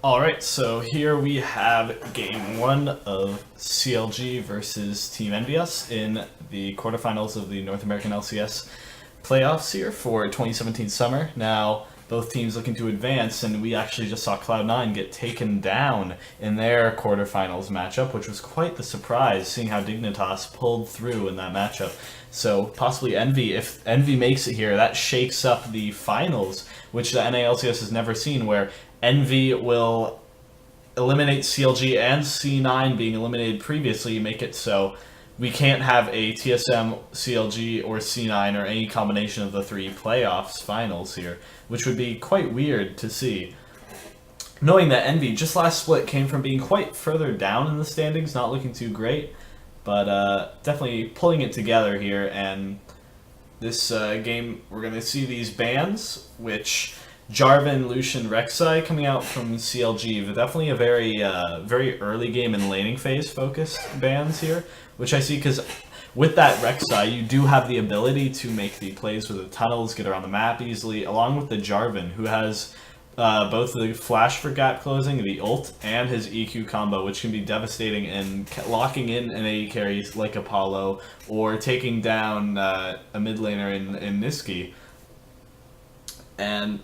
Alright, so here we have game 1 of CLG versus Team NVS in the quarterfinals of the North American LCS playoffs here for 2017 summer. Now, both teams looking to advance, and we actually just saw Cloud9 get taken down in their quarterfinals matchup, which was quite the surprise, seeing how Dignitas pulled through in that matchup. So possibly Envy, if Envy makes it here, that shakes up the finals, which the NALCS has never seen, where Envy will eliminate CLG and C9 being eliminated previously, make it so we can't have a TSM, CLG, or C9 or any combination of the three playoffs finals here, which would be quite weird to see. Knowing that Envy, just last split, came from being quite further down in the standings, not looking too great, but definitely pulling it together here, and this game, we're going to see these bans, which Jarvan, Lucian, Rek'Sai coming out from CLG, but definitely a very early game and laning phase focused bans here, which I see because with that Rek'Sai, you do have the ability to make the plays with the tunnels, get around the map easily, along with the Jarvan, who has both the flash for gap closing, the ult, and his EQ combo, which can be devastating and locking in an AD carry like Apollo, or taking down a mid laner in Niski. And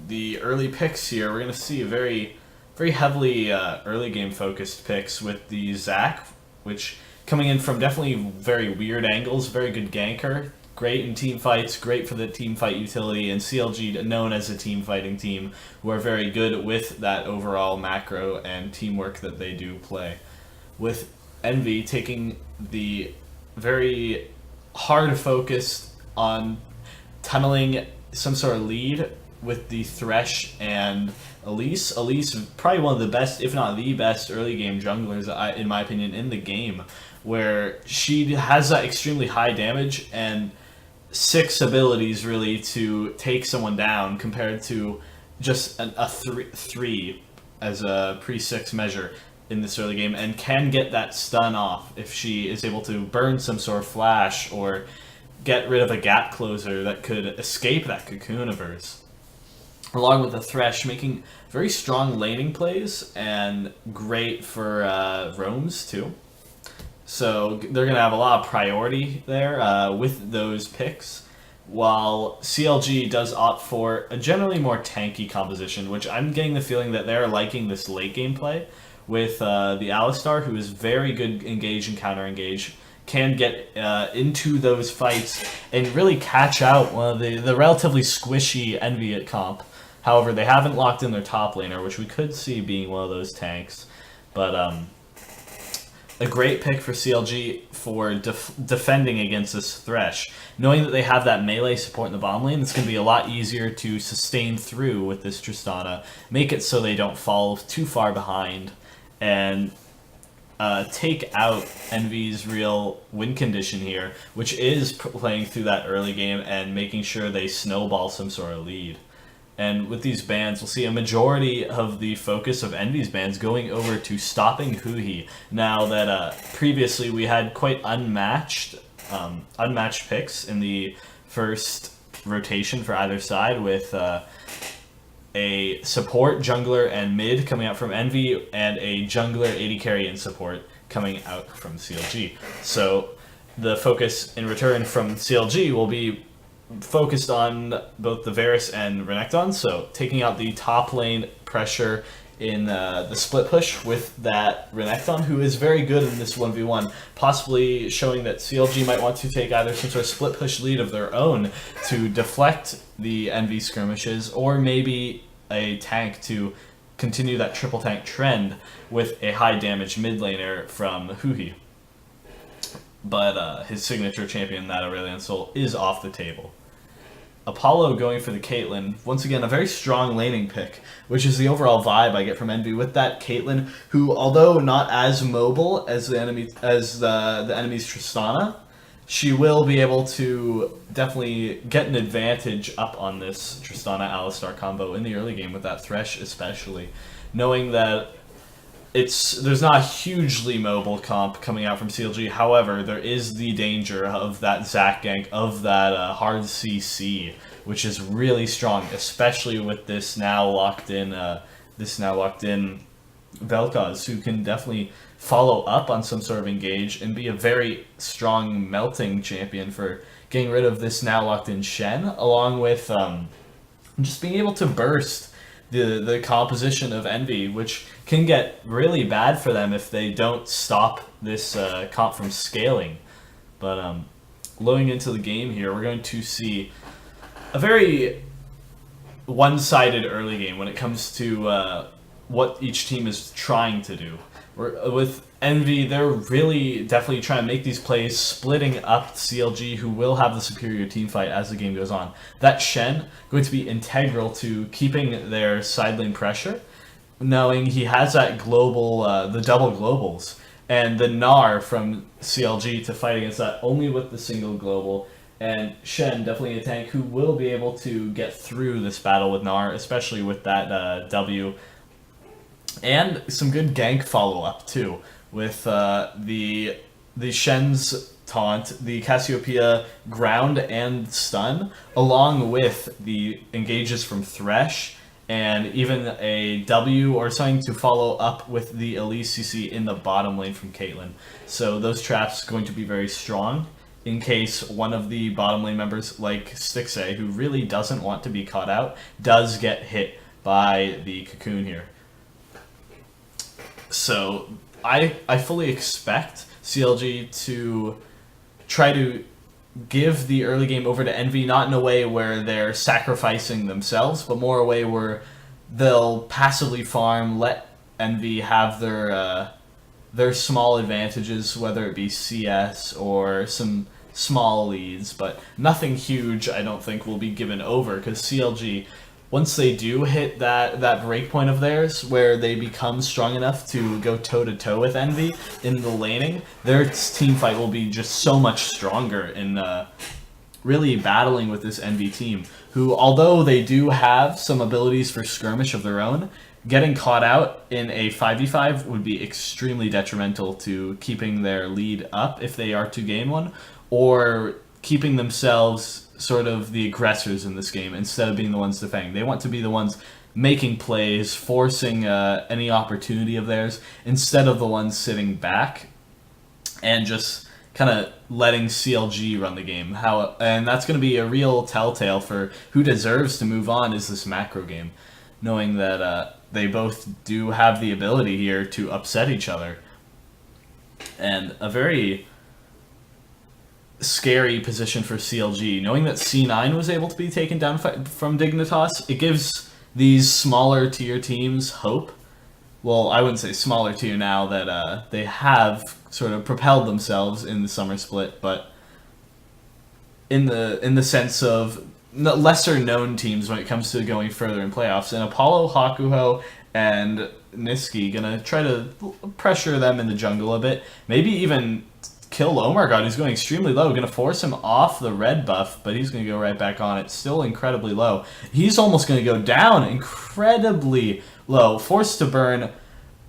the early picks here, we're going to see very heavily early game focused picks with the Zac, which coming in from definitely very weird angles, very good ganker, great in team fights, great for the team fight utility, and CLG known as a team fighting team who are very good with that overall macro and teamwork that they do play. With Envy taking the very hard focus on tunneling some sort of lead with the Thresh and Elise. Elise is probably one of the best, if not the best, early game junglers, in my opinion, in the game, where she has that extremely high damage and 6 abilities really to take someone down compared to just a 3 as a pre-6 measure in this early game, and can get that stun off if she is able to burn some sort of flash or get rid of a gap closer that could escape that cocoon of hers. Along with the Thresh, making very strong laning plays and great for roams too. So they're going to have a lot of priority there with those picks, while CLG does opt for a generally more tanky composition, which I'm getting the feeling that they're liking this late game play with the Alistar, who is very good engage and counter engage, can get into those fights and really catch out one of the relatively squishy Envy at comp. However, they haven't locked in their top laner, which we could see being one of those tanks. But a great pick for CLG for defending against this Thresh. Knowing that they have that melee support in the bottom lane, it's going to be a lot easier to sustain through with this Tristana. Make it so they don't fall too far behind, and take out Envy's real win condition here, which is playing through that early game and making sure they snowball some sort of lead. And with these bans, we'll see a majority of the focus of Envy's bans going over to stopping Huhi. Now that previously we had quite unmatched picks in the first rotation for either side, with a support, jungler, and mid coming out from Envy, and a jungler, AD carry, and support coming out from CLG. So the focus in return from CLG will be focused on both the Varus and Renekton, so taking out the top lane pressure in the split push with that Renekton, who is very good in this 1v1, possibly showing that CLG might want to take either some sort of split push lead of their own to deflect the Envy skirmishes, or maybe a tank to continue that triple tank trend with a high damage mid laner from Huhi. But his signature champion, that Aurelion Sol, is off the table. Apollo going for the Caitlyn, once again a very strong laning pick, which is the overall vibe I get from Envy with that Caitlyn, who, although not as mobile as the enemy's Tristana, she will be able to definitely get an advantage up on this Tristana Alistar combo in the early game with that Thresh, especially knowing that there's not a hugely mobile comp coming out from CLG. However, there is the danger of that Zac gank, of that hard CC, which is really strong, especially with this now locked in this now locked in Vel'Koz, who can definitely follow up on some sort of engage and be a very strong melting champion for getting rid of this now locked in Shen, along with just being able to burst the composition of Envy, which can get really bad for them if they don't stop this comp from scaling. But going into the game here, we're going to see a very one-sided early game when it comes to what each team is trying to do. With Envy, they're really definitely trying to make these plays, splitting up CLG, who will have the superior team fight as the game goes on. That Shen going to be integral to keeping their side lane pressure, knowing he has that global, the double globals, and the Gnar from CLG to fight against that only with the single global. And Shen, definitely a tank who will be able to get through this battle with Gnar, especially with that W. And some good gank follow-up, too, with the Shen's taunt, the Cassiopeia ground and stun, along with the engages from Thresh, and even a W or something to follow up with the Elise you see in the bottom lane from Caitlyn. So those traps going to be very strong in case one of the bottom lane members, like Stixxay, who really doesn't want to be caught out, does get hit by the cocoon here. So I fully expect CLG to try to give the early game over to Envy, not in a way where they're sacrificing themselves, but more a way where they'll passively farm, let Envy have their small advantages, whether it be CS or some small leads, but nothing huge I don't think will be given over, because CLG, once they do hit that breakpoint of theirs where they become strong enough to go toe-to-toe with Envy in the laning, their team fight will be just so much stronger in really battling with this Envy team, who, although they do have some abilities for skirmish of their own, getting caught out in a 5v5 would be extremely detrimental to keeping their lead up if they are to gain one, or keeping themselves sort of the aggressors in this game instead of being the ones defending. They want to be the ones making plays, forcing any opportunity of theirs, instead of the ones sitting back and just kind of letting CLG run the game. And that's going to be a real telltale for who deserves to move on is this macro game, knowing that they both do have the ability here to upset each other. And a very scary position for CLG, knowing that C9 was able to be taken down from Dignitas. It gives these smaller tier teams hope. Well, I wouldn't say smaller tier now that they have sort of propelled themselves in the summer split, but in the sense of lesser known teams when it comes to going further in playoffs. And Apollo, Hakuho, and Niski gonna try to pressure them in the jungle a bit, maybe even kill Omar God, who's going extremely low. Going to force him off the red buff, but he's going to go right back on it. Still incredibly low. He's almost going to go down incredibly low. Forced to burn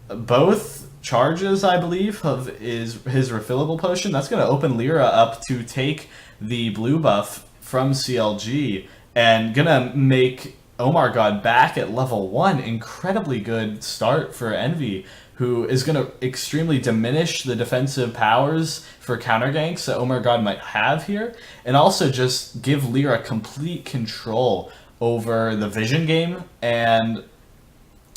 both charges, I believe, of his refillable potion. That's going to open Lyra up to take the blue buff from CLG and going to make Omar God back at level 1. Incredibly good start for Envy, who is going to extremely diminish the defensive powers for counter ganks that Omar God might have here, and also just give Lyra complete control over the vision game, and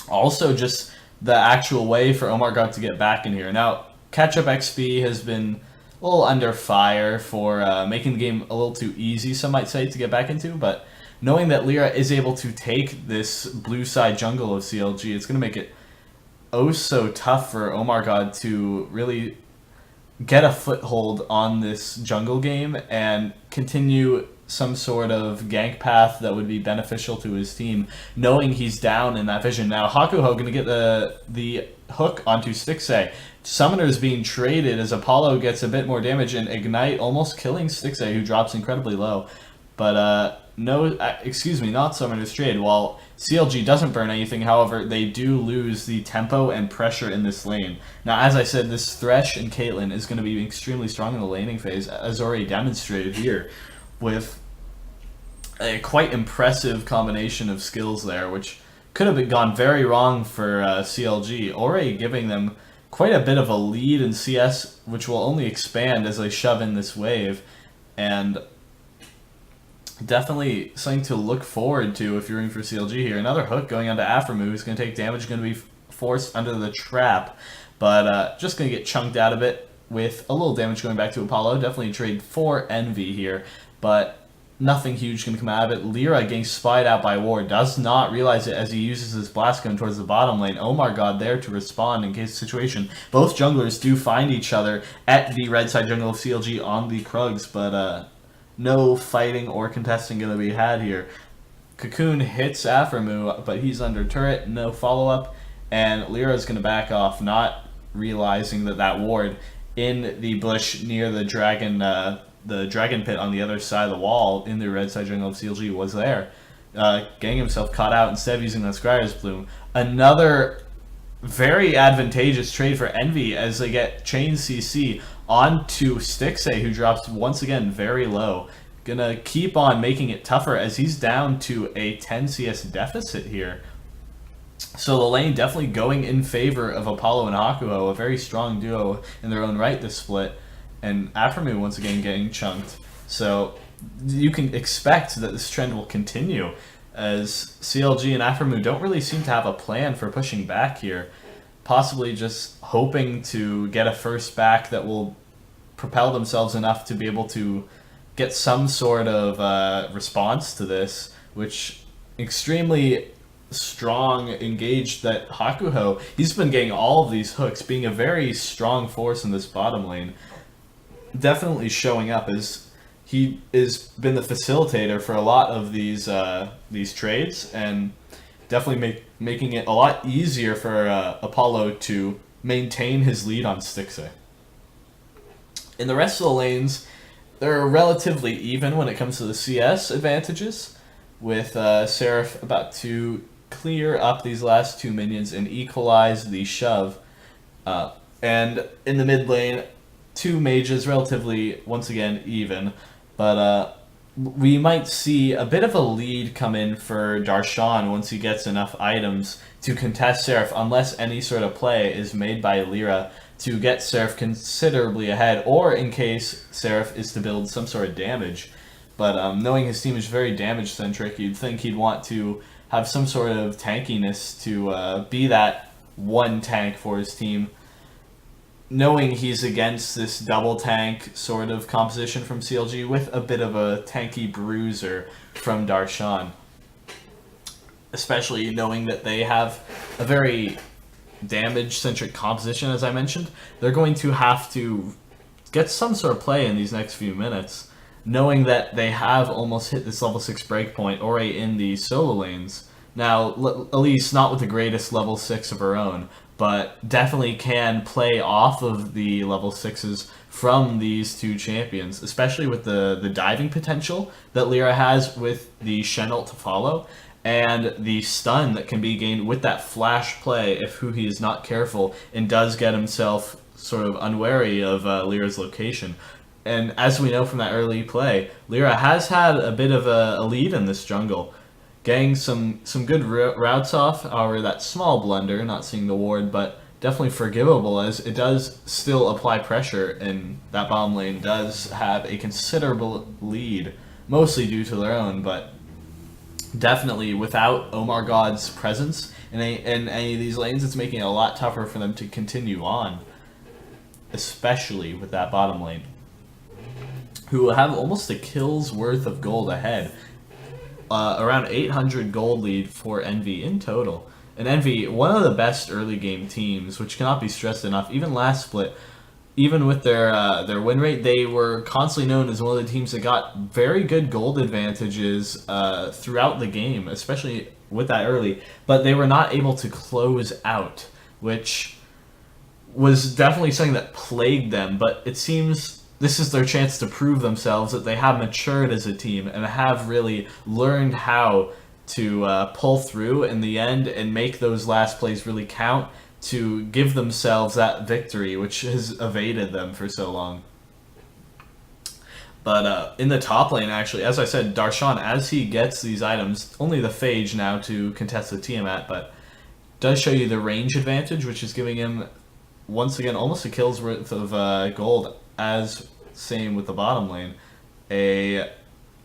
also just the actual way for Omar God to get back in here. Now, catch-up XP has been a little under fire for making the game a little too easy, some might say, to get back into, but knowing that Lyra is able to take this blue side jungle of CLG, it's going to make it oh so tough for Omar God to really get a foothold on this jungle game and continue some sort of gank path that would be beneficial to his team, knowing he's down in that vision. Now Hakuho going to get the hook onto Stixxay. Summoner is being traded as Apollo gets a bit more damage, and Ignite almost killing Stixxay, who drops incredibly low. But not Summoner's trade. While CLG doesn't burn anything, however, they do lose the tempo and pressure in this lane. Now, as I said, this Thresh and Caitlyn is going to be extremely strong in the laning phase, as already demonstrated here, with a quite impressive combination of skills there, which could have gone very wrong for CLG, already giving them quite a bit of a lead in CS, which will only expand as they shove in this wave. And definitely something to look forward to if you're rooting for CLG here. Another hook going onto Aframu, who's going to take damage, going to be forced under the trap, but just going to get chunked out of it with a little damage going back to Apollo. Definitely a trade for Envy here, but nothing huge can come out of it. Lyra getting spied out by Ward, does not realize it as he uses his blast gun towards the bottom lane. Oh my god, there to respond in case of situation. Both junglers do find each other at the red side jungle of CLG on the Krugs, but no fighting or contesting going to be had here. Cocoon hits Aframu, but he's under turret, no follow-up, and Lyra is going to back off, not realizing that Ward in the bush near the dragon pit on the other side of the wall in the red side jungle of CLG was there. Getting himself caught out instead of using the Scryer's Bloom. Another very advantageous trade for Envy as they get Chain CC onto Stixxay, who drops once again very low. Gonna keep on making it tougher as he's down to a 10 CS deficit here. So the lane definitely going in favor of Apollo and Hakuho, a very strong duo in their own right this split. And Aframu once again getting chunked. So you can expect that this trend will continue as CLG and Aframu don't really seem to have a plan for pushing back here. Possibly just hoping to get a first back that will propel themselves enough to be able to get some sort of response to this, which extremely strong engaged that Hakuho, he's been getting all of these hooks, being a very strong force in this bottom lane. Definitely showing up as he has been the facilitator for a lot of these trades, and definitely making it a lot easier for Apollo to maintain his lead on Stixxay. In the rest of the lanes, they're relatively even when it comes to the CS advantages, with Seraph about to clear up these last two minions and equalize the shove. And in the mid lane, two mages relatively, once again, even. But we might see a bit of a lead come in for Darshan once he gets enough items to contest Seraph, unless any sort of play is made by Lyra to get Seraph considerably ahead, or in case Seraph is to build some sort of damage. But knowing his team is very damage-centric, you'd think he'd want to have some sort of tankiness to be that one tank for his team. Knowing he's against this double tank sort of composition from CLG with a bit of a tanky bruiser from Darshan. Especially knowing that they have a very damage-centric composition, as I mentioned. They're going to have to get some sort of play in these next few minutes, knowing that they have almost hit this level 6 breakpoint already in the solo lanes. Now, at least not with the greatest level 6 of her own, but definitely can play off of the level 6s from these two champions, especially with the diving potential that Lyra has with the Shenalt to follow, and the stun that can be gained with that flash play if he is not careful and does get himself sort of unwary of Lyra's location. And as we know from that early play, Lyra has had a bit of a lead in this jungle, getting some good routes off. However, that small blunder, not seeing the ward, but definitely forgivable as it does still apply pressure, and that bottom lane does have a considerable lead, mostly due to their own, but definitely without Omar God's presence in any of these lanes, it's making it a lot tougher for them to continue on, especially with that bottom lane, who have almost a kill's worth of gold ahead. Around 800 gold lead for Envy in total. And Envy, one of the best early game teams, which cannot be stressed enough. Even last split, even with their win rate, they were constantly known as one of the teams that got very good gold advantages throughout the game, especially with that early. But they were not able to close out, which was definitely something that plagued them. But it seems this is their chance to prove themselves that they have matured as a team and have really learned how to pull through in the end and make those last plays really count to give themselves that victory, which has evaded them for so long. But in the top lane, actually, as I said, Darshan, as he gets these items, only the Phage now to contest the Tiamat, but does show you the range advantage, which is giving him, once again, almost a kill's worth of gold, as same with the bottom lane. A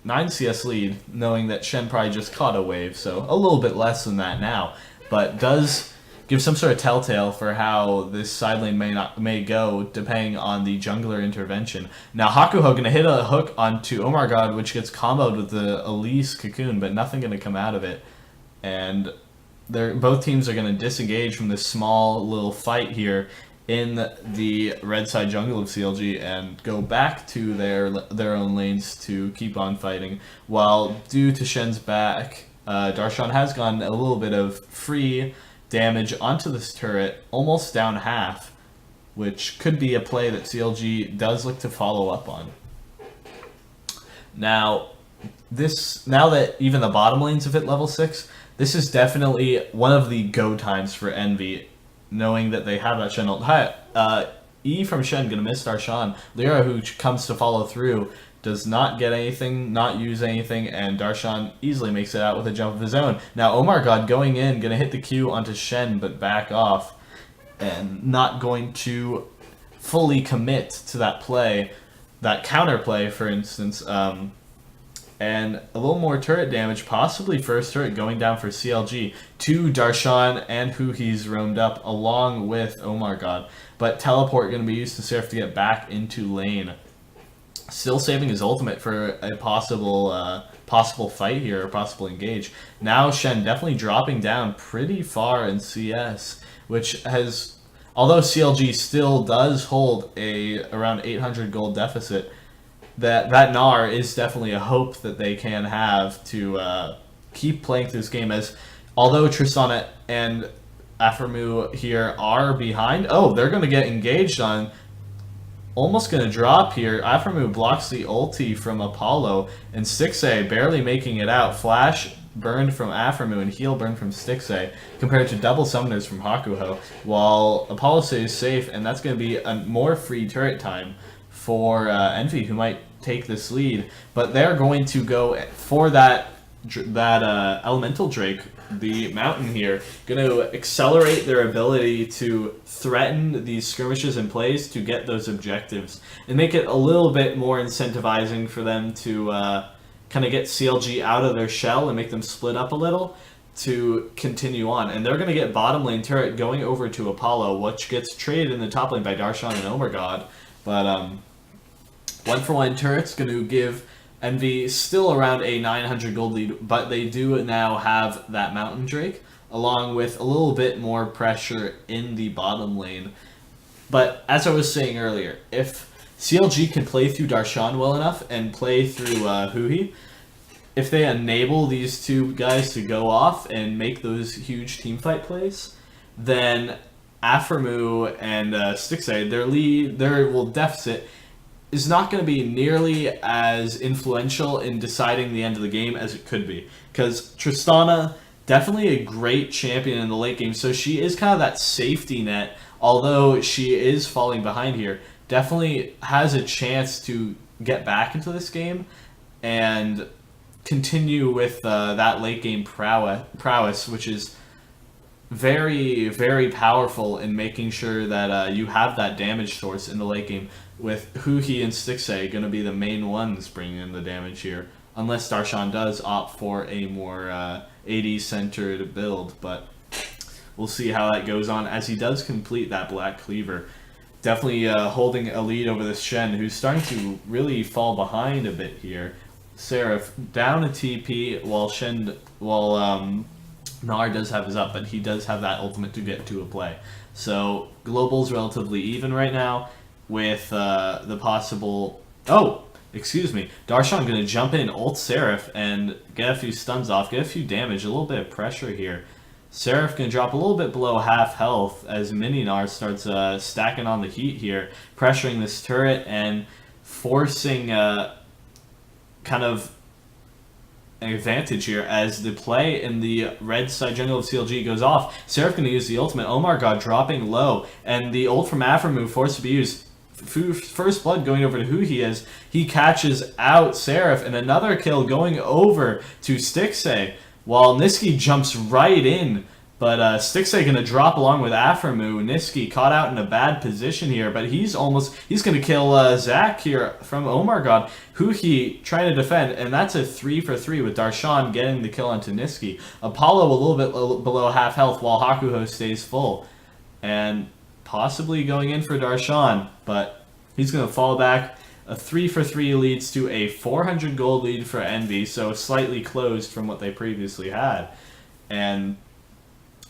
9 CS lead, knowing that Shen probably just caught a wave, so a little bit less than that now, but does give some sort of telltale for how this side lane may go, depending on the jungler intervention. Now Hakuho gonna hit a hook onto Omar God, which gets comboed with the Elise Cocoon, but nothing gonna come out of it. And both teams are gonna disengage from this small little fight here in the red side jungle of CLG and go back to their own lanes to keep on fighting. While due to Shen's back, Darshan has gotten a little bit of free damage onto this turret, almost down half, which could be a play that CLG does look to follow up on. Now that even the bottom lanes have hit level 6, this is definitely one of the go times for Envy, knowing that they have that Shen ult. E from Shen gonna miss Darshan. Lyra, who comes to follow through, does not get anything, not use anything, and Darshan easily makes it out with a jump of his own. Now Omar God going in, gonna hit the Q onto Shen, but back off, and not going to fully commit to that play, that counter play, for instance. And a little more turret damage, possibly first turret going down for CLG to Darshan and who he's roamed up along with Omar God. But teleport going to be used to Seraph to get back into lane. Still saving his ultimate for a possible fight here, or possible engage. Now Shen definitely dropping down pretty far in CS, which has, although CLG still does hold around 800 gold deficit, that Gnar is definitely a hope that they can have to keep playing through this game, as although Tristana and Aphromoo here are behind, they're going to get engaged on. Almost going to drop here. Aphromoo blocks the ulti from Apollo, and Stixxay barely making it out. Flash burned from Aphromoo and heal burned from Stixxay, compared to double summoners from Hakuho, while Apollo stays safe, and that's going to be a more free turret time for Envy, who might take this lead. But they're going to go for that Elemental Drake, the mountain here, going to accelerate their ability to threaten these skirmishes and plays to get those objectives, and make it a little bit more incentivizing for them to kind of get CLG out of their shell and make them split up a little to continue on. And they're going to get bottom lane turret going over to Apollo, which gets traded in the top lane by Darshan and Omar God. But 1-for-1 turret's going to give Envy still around a 900 gold lead, but they do now have that Mountain Drake, along with a little bit more pressure in the bottom lane. But as I was saying earlier, if CLG can play through Darshan well enough and play through Huhi, if they enable these two guys to go off and make those huge teamfight plays, then Aphromoo and Stixxay, their deficit is not going to be nearly as influential in deciding the end of the game as it could be. Because Tristana, definitely a great champion in the late game, so she is kind of that safety net, although she is falling behind here. Definitely has a chance to get back into this game and continue with that late game prowess, which is very, very powerful in making sure that you have that damage source in the late game, with Huhi and Stixxay going to be the main ones bringing in the damage here, unless Darshan does opt for a more AD-centered build. But we'll see how that goes on as he does complete that Black Cleaver. Definitely holding a lead over this Shen, who's starting to really fall behind a bit here. Seraph down a TP, while Gnar does have his up, but he does have that ultimate to get to a play. So Global's relatively even right now, with the possible... Darshan going to jump in, ult Seraph, and get a few stuns off, get a few damage, a little bit of pressure here. Seraph going to drop a little bit below half health as Mininar starts stacking on the heat here, pressuring this turret and forcing kind of an advantage here as the play in the red side jungle of CLG goes off. Seraph going to use the ultimate. Omar God dropping low, and the ult from Aphromoo forced to be used. first blood going over to who he is. He catches out Seraph, and another kill going over to Stixay, while Niski jumps right in. But Stixay going to drop along with Aframu. Niski caught out in a bad position here, but he's going to kill Zach here from Omar God, who he trying to defend, and that's a 3 for 3 with Darshan getting the kill onto Niski. Apollo a little bit below half health while Hakuho stays full, and possibly going in for Darshan, but he's going to fall back. A 3 for 3 leads to a 400 gold lead for Envy, so slightly closed from what they previously had. And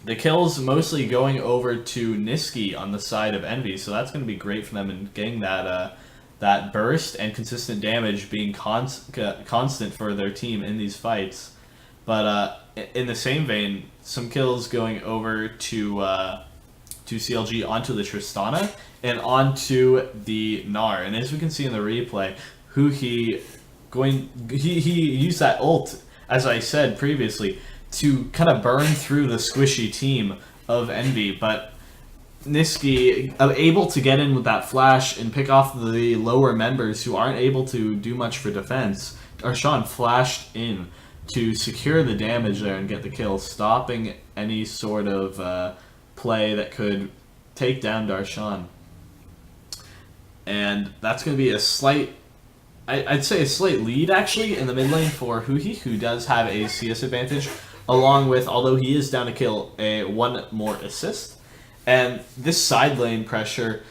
the kills mostly going over to Niski on the side of Envy, so that's going to be great for them in getting that burst and consistent damage being constant for their team in these fights. But in the same vein, some kills going over to CLG onto the Tristana and onto the Gnar. And as we can see in the replay, he used that ult, as I said previously, to kind of burn through the squishy team of Envy, but Niski able to get in with that flash and pick off the lower members who aren't able to do much for defense. Darshan flashed in to secure the damage there and get the kill, stopping any sort of play that could take down Darshan. And that's going to be a slight, I'd say a slight lead actually in the mid lane for Huhi, who does have a CS advantage, along with, although he is down to kill, one more assist. And this side lane pressure,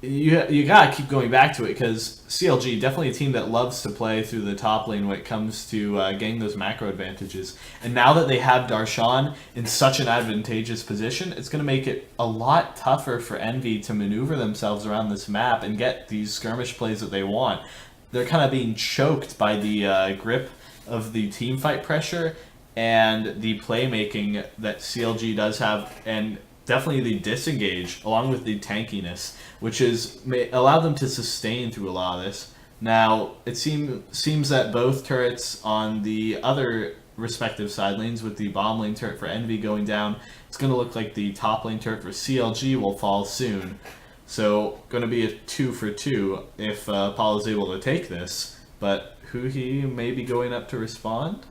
you gotta keep going back to it, because CLG, definitely a team that loves to play through the top lane when it comes to getting those macro advantages. And now that they have Darshan in such an advantageous position, it's going to make it a lot tougher for Envy to maneuver themselves around this map and get these skirmish plays that they want. They're kind of being choked by the grip of the team fight pressure and the playmaking that CLG does have, and definitely the disengage, along with the tankiness, which may allow them to sustain through a lot of this. Now, it seems that both turrets on the other respective side lanes, with the bomb lane turret for Envy going down, it's going to look like the top lane turret for CLG will fall soon. So, going to be a 2 for 2 if Apollo's able to take this. But Huhi may be going up to respond.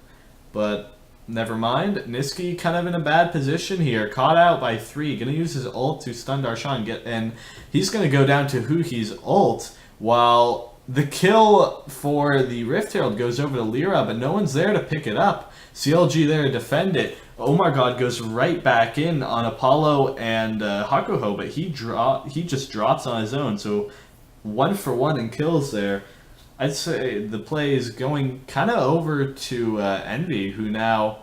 But never mind. Niski kind of in a bad position here. Caught out by 3. Going to use his ult to stun Darshan. And he's going to go down to Huhi's ult, while the kill for the Rift Herald goes over to Lyra, but no one's there to pick it up. CLG there to defend it. Oh my god, goes right back in on Apollo and Hakuho, but he just drops on his own. So 1 for 1 in kills there. I'd say the play is going kind of over to Envy, who now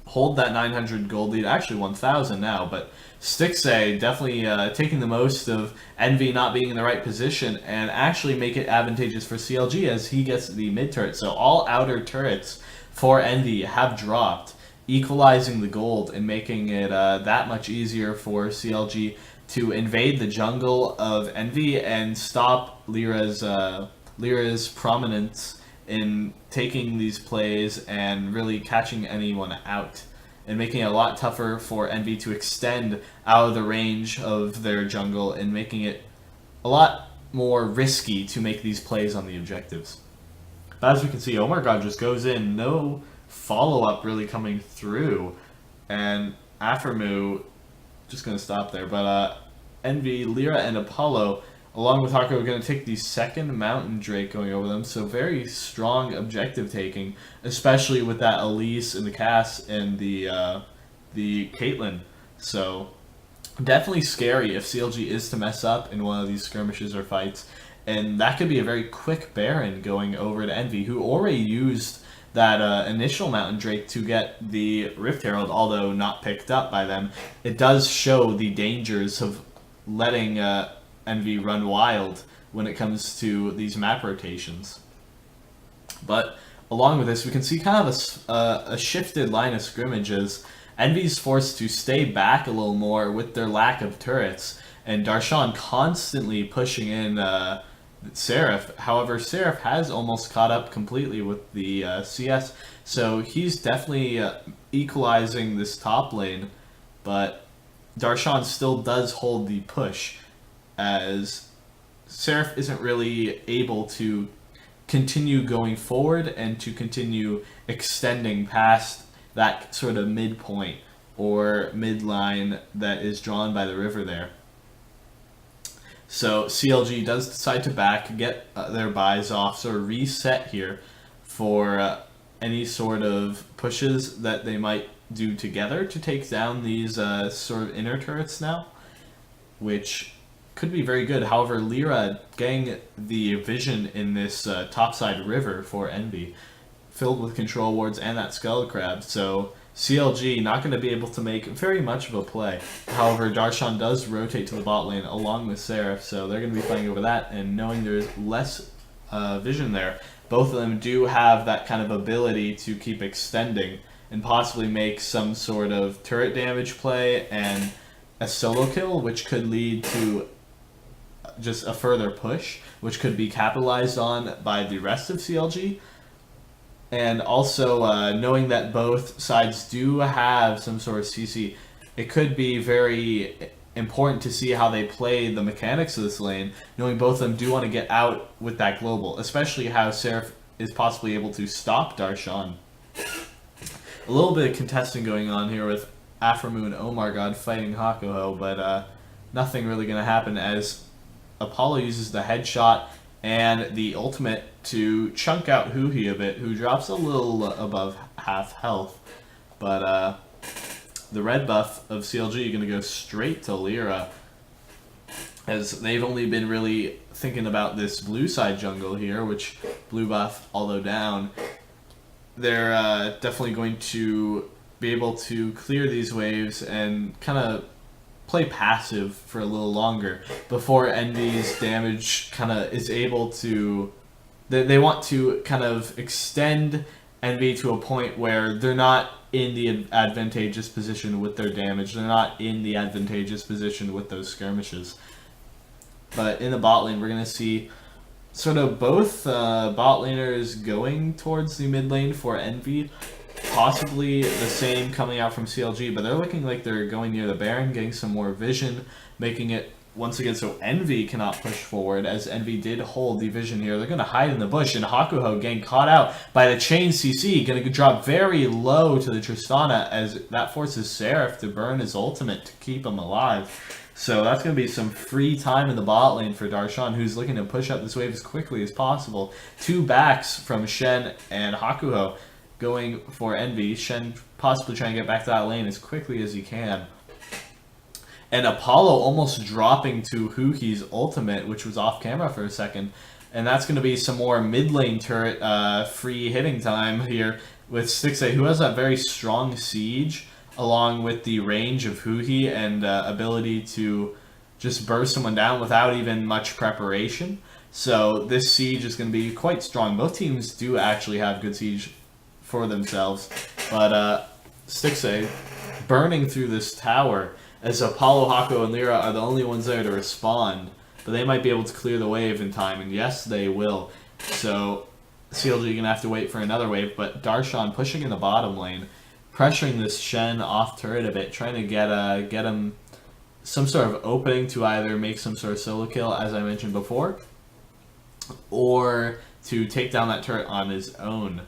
hold that 900 gold lead, actually 1,000 now, but Stixay definitely taking the most of Envy not being in the right position and actually make it advantageous for CLG as he gets the mid turret. So all outer turrets for Envy have dropped, equalizing the gold and making it that much easier for CLG to invade the jungle of Envy and stop Lyra's prominence in taking these plays and really catching anyone out, and making it a lot tougher for Envy to extend out of the range of their jungle and making it a lot more risky to make these plays on the objectives. But as we can see, Omar God just goes in, no follow-up really coming through, and Aframu just going to stop there. But Envy, Lyra, and Apollo, along with Hakuho, are going to take the second Mountain Drake going over them, so very strong objective taking, especially with that Elise and the Cass and the Caitlyn. So definitely scary if CLG is to mess up in one of these skirmishes or fights, and that could be a very quick Baron going over to Envy, who already used that initial Mountain Drake to get the Rift Herald, although not picked up by them. It does show the dangers of letting Envy run wild when it comes to these map rotations. But along with this, we can see kind of a shifted line of scrimmages. Envy's forced to stay back a little more with their lack of turrets, and Darshan constantly pushing in Seraph. However, Seraph has almost caught up completely with the CS, so he's definitely equalizing this top lane, but Darshan still does hold the push, as Seraph isn't really able to continue going forward and to continue extending past that sort of midpoint or midline that is drawn by the river there. So CLG does decide to back, get their buys off, sort of reset here for any sort of pushes that they might do together to take down these sort of inner turrets now, which could be very good. However, Lyra getting the vision in this topside river for Envy, filled with control wards and that skull crab, so CLG not going to be able to make very much of a play. However, Darshan does rotate to the bot lane along with Seraph, so they're going to be fighting over that, and knowing there's less vision there, both of them do have that kind of ability to keep extending and possibly make some sort of turret damage play and a solo kill, which could lead to just a further push, which could be capitalized on by the rest of CLG. And also, knowing that both sides do have some sort of CC, it could be very important to see how they play the mechanics of this lane, knowing both of them do want to get out with that global, especially how Seraph is possibly able to stop Darshan. A little bit of contesting going on here with Aframu and Omar God fighting Hakuho, but nothing really going to happen as Apollo uses the headshot and the ultimate to chunk out Huhi a bit, who drops a little above half health. But the red buff of CLG going to go straight to Lyra, as they've only been really thinking about this blue side jungle here, which blue buff, although down, they're definitely going to be able to clear these waves and kind of play passive for a little longer before Envy's damage kind of is able to... They want to kind of extend Envy to a point where they're not in the advantageous position with their damage. They're not in the advantageous position with those skirmishes. But in the bot lane, we're going to see sort of both bot laners going towards the mid lane for Envy. Possibly the same coming out from CLG, but they're looking like they're going near the Baron, getting some more vision, making it once again so Envy cannot push forward, as Envy did hold the vision here. They're going to hide in the bush, and Hakuho getting caught out by the chain CC, going to drop very low to the Tristana, as that forces Seraph to burn his ultimate to keep him alive. So that's going to be some free time in the bot lane for Darshan, who's looking to push up this wave as quickly as possible. 2 backs from Shen and Hakuho going for Envy. Shen possibly trying to get back to that lane as quickly as he can. And Apollo almost dropping to Huhi's ultimate, which was off camera for a second. And that's going to be some more mid lane turret free hitting time here with Stixay, who has that very strong siege, along with the range of Huhi and ability to just burst someone down without even much preparation. So this siege is going to be quite strong. Both teams do actually have good siege for themselves, but Stixay burning through this tower, as Apollo, Hako, and Lyra are the only ones there to respond, but they might be able to clear the wave in time, and yes, they will. So CLG gonna have to wait for another wave, but Darshan pushing in the bottom lane, pressuring this Shen off turret a bit, trying to get him some sort of opening to either make some sort of solo kill, as I mentioned before, or to take down that turret on his own.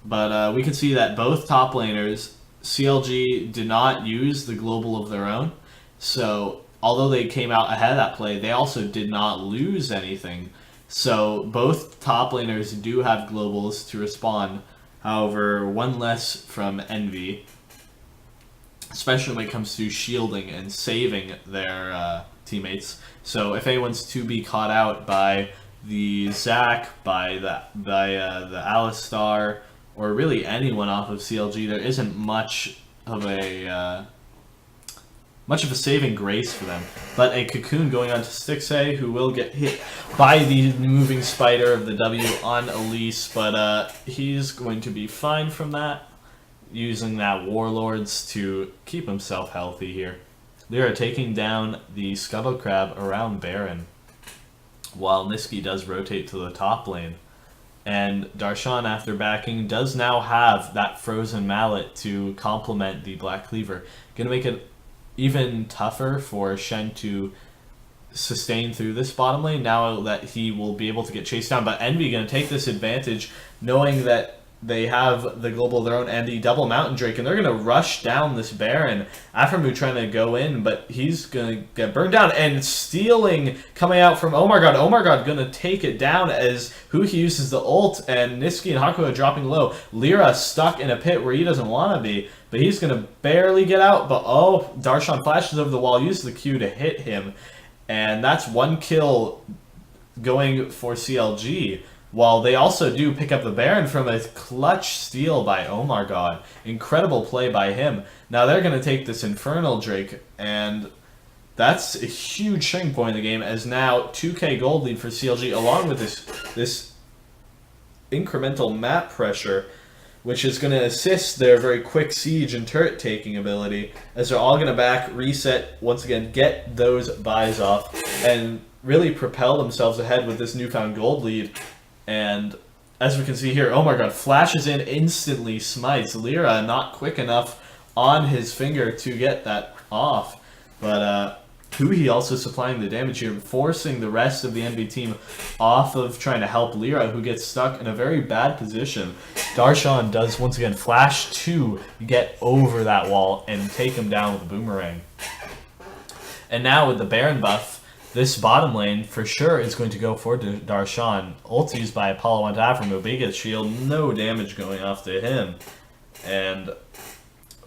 But we can see that both top laners, CLG did not use the global of their own, so although they came out ahead of that play, they also did not lose anything. So both top laners do have globals to respond, however, one less from Envy, especially when it comes to shielding and saving their teammates. So if anyone's to be caught out by the Zac, by the Alistar, or really anyone off of CLG, there isn't much of a saving grace for them. But a Cocoon going on to Stixay, who will get hit by the moving spider of the W on Elise, but he's going to be fine from that, using that Warlords to keep himself healthy here. Lyra taking down the Scuttle Crab around Baron, while Niski does rotate to the top lane. And Darshan, after backing, does now have that Frozen Mallet to complement the Black Cleaver. Gonna make it even tougher for Shen to sustain through this bottom lane now that he will be able to get chased down. But Envy going to take this advantage, knowing that they have the Global Throne and the double Mountain Drake, and they're going to rush down this Baron. Aphromoo trying to go in, but he's going to get burned down, and stealing coming out from Oh My God. Oh My God going to take it down as he uses the ult, and Niski and Hakuho dropping low. Lyra stuck in a pit where he doesn't want to be, but he's going to barely get out. But oh, Darshan flashes over the wall, uses the Q to hit him, and that's one kill going for CLG. While they also do pick up the Baron from a clutch steal by Oh My God. Incredible play by him. Now they're going to take this Infernal Drake, and that's a huge turning point in the game, as now 2k gold lead for CLG, along with this incremental map pressure, which is going to assist their very quick siege and turret taking ability, as they're all going to back, reset, once again, get those buys off, and really propel themselves ahead with this newfound gold lead. And as we can see here, Oh My God flashes in, instantly smites. Lyra not quick enough on his finger to get that off. But Huhi also supplying the damage here, forcing the rest of the Envy team off of trying to help Lyra, who gets stuck in a very bad position. Darshan does once again flash to get over that wall and take him down with a boomerang. And now with the Baron buff, this bottom lane for sure is going to go for Darshan. Ult used by Apollo onto Aphromoo, but he gets shield, no damage going off to him. And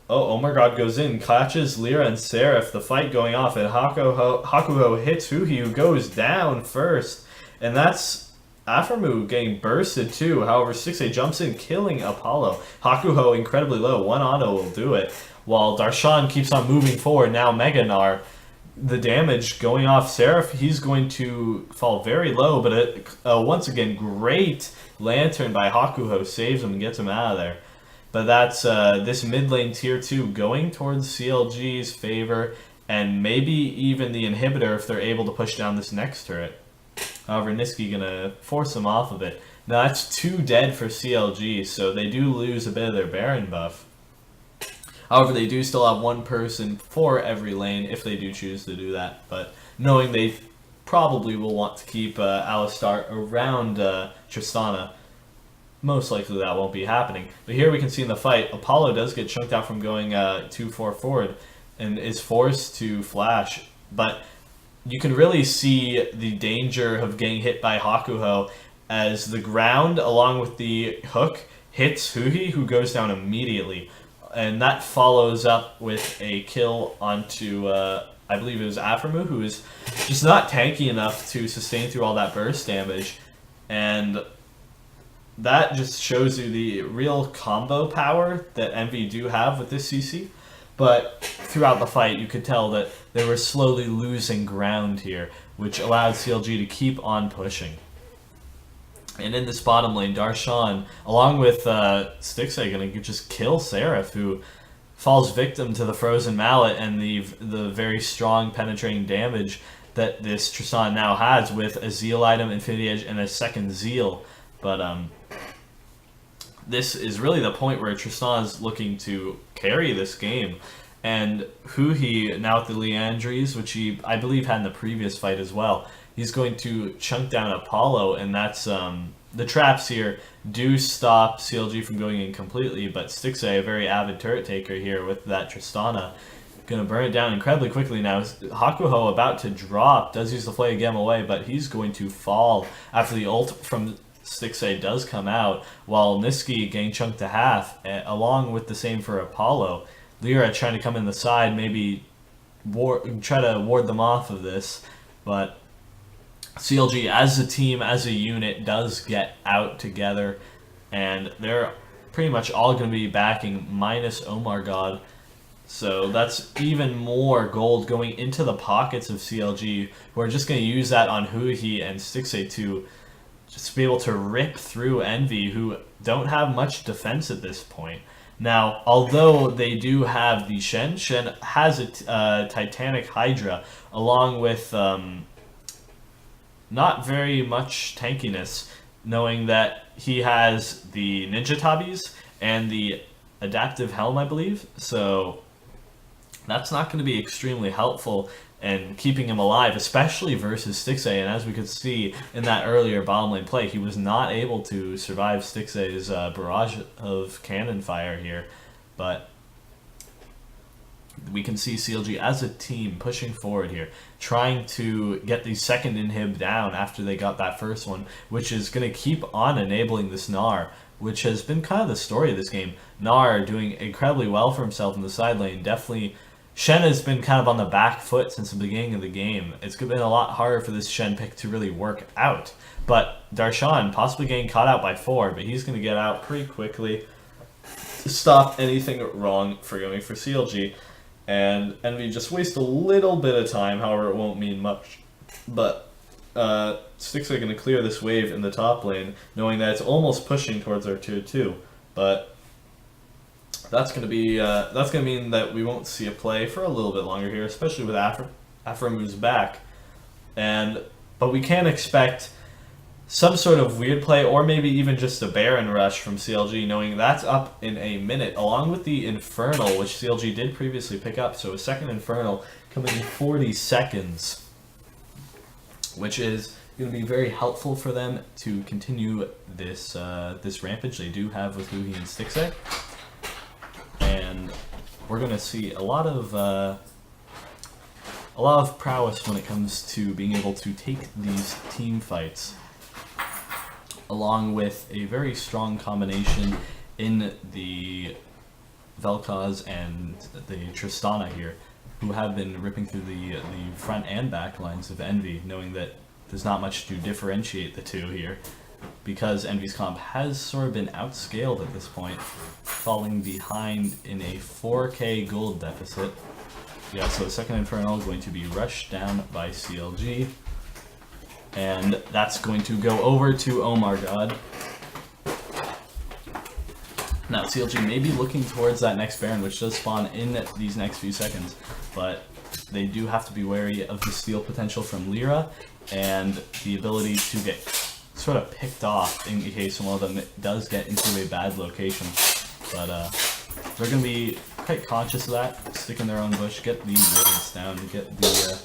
oh my God goes in, catches Lyra and Seraph, the fight going off, and Hakuho hits Huhi, who goes down first. And that's Aphromoo getting bursted too. However, 6A jumps in, killing Apollo. Hakuho incredibly low, one auto will do it. While Darshan keeps on moving forward, now Mega Gnar. The damage going off Seraph, he's going to fall very low, but once again, great Lantern by Hakuho saves him and gets him out of there. But that's this mid lane tier 2 going towards CLG's favor, and maybe even the inhibitor if they're able to push down this next turret. However, Niski gonna force him off of it. Now that's 2 dead for CLG, so they do lose a bit of their Baron buff. However, they do still have one person for every lane if they do choose to do that. But knowing they probably will want to keep Alistar around Tristana, most likely that won't be happening. But here we can see in the fight, Apollo does get chunked out from going 2-4 forward and is forced to flash. But you can really see the danger of getting hit by Hakuho as the ground along with the hook hits Huhi, who goes down immediately. And that follows up with a kill onto, I believe it was Aphromoo, who is just not tanky enough to sustain through all that burst damage. And that just shows you the real combo power that Envy do have with this CC. But throughout the fight, you could tell that they were slowly losing ground here, which allowed CLG to keep on pushing. And in this bottom lane, Darshan, along with Stixay, going to just kill Seraph, who falls victim to the Frozen Mallet and the very strong penetrating damage that this Tristan now has with a Zeal item, Infinity Edge, and a second Zeal. But this is really the point where Tristan's looking to carry this game. And Huhi, now with the Leandries, which he, I believe, had in the previous fight as well, he's going to chunk down Apollo, and that's the traps here do stop CLG from going in completely, but Stixay, a very avid turret taker here with that Tristana, gonna burn it down incredibly quickly now. Hakuho about to drop, does use the Flay Gem away, but he's going to fall after the ult from Stixay does come out, while Niski getting chunked to half, along with the same for Apollo. Lyra trying to come in the side, maybe try to ward them off of this, but CLG as a team, as a unit, does get out together, and they're pretty much all going to be backing minus Oh My God. So that's even more gold going into the pockets of CLG, who are just going to use that on Huhi and Stixay to just be able to rip through Envy, who don't have much defense at this point. Now, although they do have the Shen has a Titanic Hydra, along with not very much tankiness, knowing that he has the Ninja Tabis and the Adaptive Helm, I believe. So that's not going to be extremely helpful and keeping him alive, especially versus Stixxay. And as we could see in that earlier bottom lane play, he was not able to survive Stixxay's barrage of cannon fire here. But we can see CLG as a team pushing forward here, trying to get the second inhib down after they got that first one, which is going to keep on enabling this Gnar, which has been kind of the story of this game. Gnar doing incredibly well for himself in the side lane. Definitely Shen has been kind of on the back foot since the beginning of the game. It's been a lot harder for this Shen pick to really work out. But Darshan possibly getting caught out by 4, but he's going to get out pretty quickly to stop anything wrong for going for CLG. And Envy just waste a little bit of time, however it won't mean much. But Stixxay going to clear this wave in the top lane, knowing that it's almost pushing towards our tier 2. But that's going to mean that we won't see a play for a little bit longer here, especially with Aframu's back. But we can expect some sort of weird play, or maybe even just a Baron rush from CLG, knowing that's up in a minute, along with the Infernal, which CLG did previously pick up. So a second Infernal coming in 40 seconds, which is going to be very helpful for them to continue this this rampage they do have with Luhi and Stixxay. And we're going to see a lot of prowess when it comes to being able to take these team fights, along with a very strong combination in the Vel'Koz and the Tristana here, who have been ripping through the front and back lines of Envy, knowing that there's not much to differentiate the two here, because Envy's comp has sort of been outscaled at this point, falling behind in a 4k gold deficit. Yeah, so the second Infernal is going to be rushed down by CLG. And that's going to go over to Oh My God. Now CLG may be looking towards that next Baron, which does spawn in these next few seconds, but they do have to be wary of the steal potential from Lyra and the ability to get sort of picked off in case one of them does get into a bad location. But they're going to be quite conscious of that, stick in their own bush, get the wards down, get the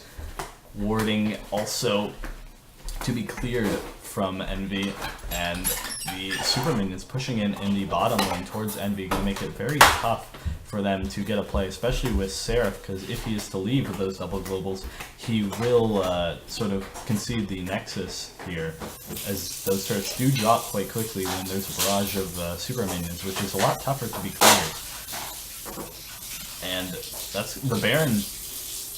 warding also to be cleared from Envy, and the super minions pushing in the bottom lane towards Envy, going to make it very tough for them to get a play, especially with Seraph, because if he is to leave with those double globals, he will sort of concede the Nexus here, as those turrets do drop quite quickly when there's a barrage of super minions, which is a lot tougher to be cleared. And that's the Baron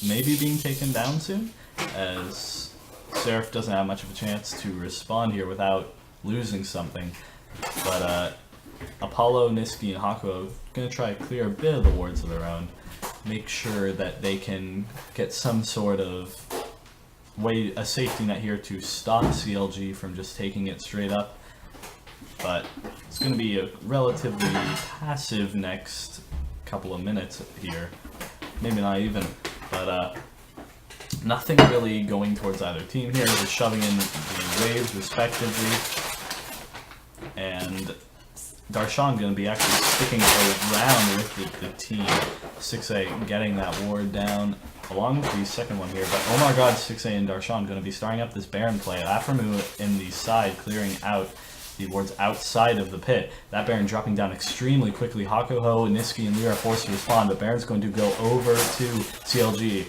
maybe being taken down soon, as Seraph doesn't have much of a chance to respond here without losing something. But Apollo, Niski, and Hakuo going to try to clear a bit of the wards of their own, make sure that they can get some sort of way, a safety net here to stop CLG from just taking it straight up. But it's going to be a relatively passive next couple of minutes here, maybe not even, but nothing really going towards either team here, just shoving in the waves respectively, and Darshan going to be actually sticking around with the team. Stixxay getting that ward down along with the second one here, but oh my god, Stixxay and Darshan going to be starting up this Baron play. Aframu in the side, clearing out the wards outside of the pit. That Baron dropping down extremely quickly. Hakuho, Niski, and Lyra forced to respond, but Baron's going to go over to CLG.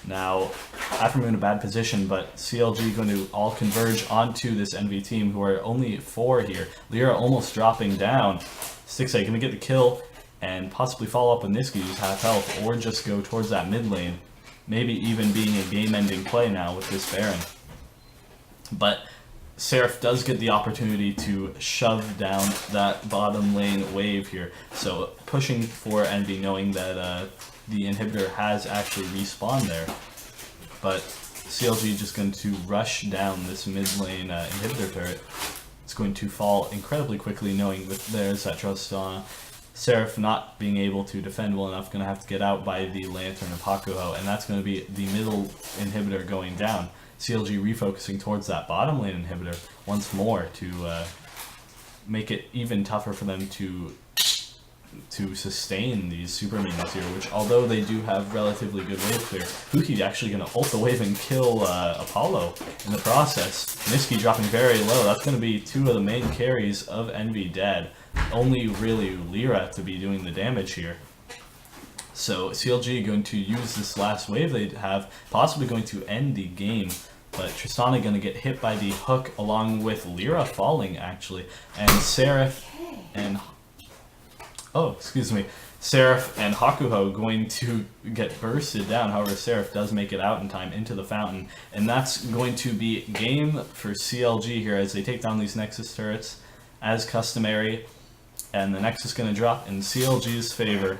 Now, Aframu in a bad position, but CLG going to all converge onto this Envy team, who are only 4 here. Lyra almost dropping down. Stixxay going to get the kill and possibly follow up with Niski, who's half health, or just go towards that mid lane. Maybe even being a game-ending play now with this Baron. But Seraph does get the opportunity to shove down that bottom lane wave here. So pushing for Envy, knowing that the inhibitor has actually respawned there. But CLG just going to rush down this mid lane inhibitor turret. It's going to fall incredibly quickly, knowing that there's that Tristana. Seraph not being able to defend well enough, going to have to get out by the Lantern of Hakuho, and that's going to be the middle inhibitor going down. CLG refocusing towards that bottom lane inhibitor once more to make it even tougher for them to to sustain these super minions here, which although they do have relatively good wave clear, Huki actually going to ult the wave and kill Apollo in the process. Niski dropping very low. That's going to be two of the main carries of Envy dead. Only really Lyra to be doing the damage here. So CLG going to use this last wave they have, possibly going to end the game. But Tristana going to get hit by the hook along with Lyra falling actually. And Seraph and... Oh, excuse me. Seraph and Hakuho going to get bursted down. However, Seraph does make it out in time into the fountain. And that's going to be game for CLG here as they take down these Nexus turrets as customary. And the Nexus going to drop in CLG's favor.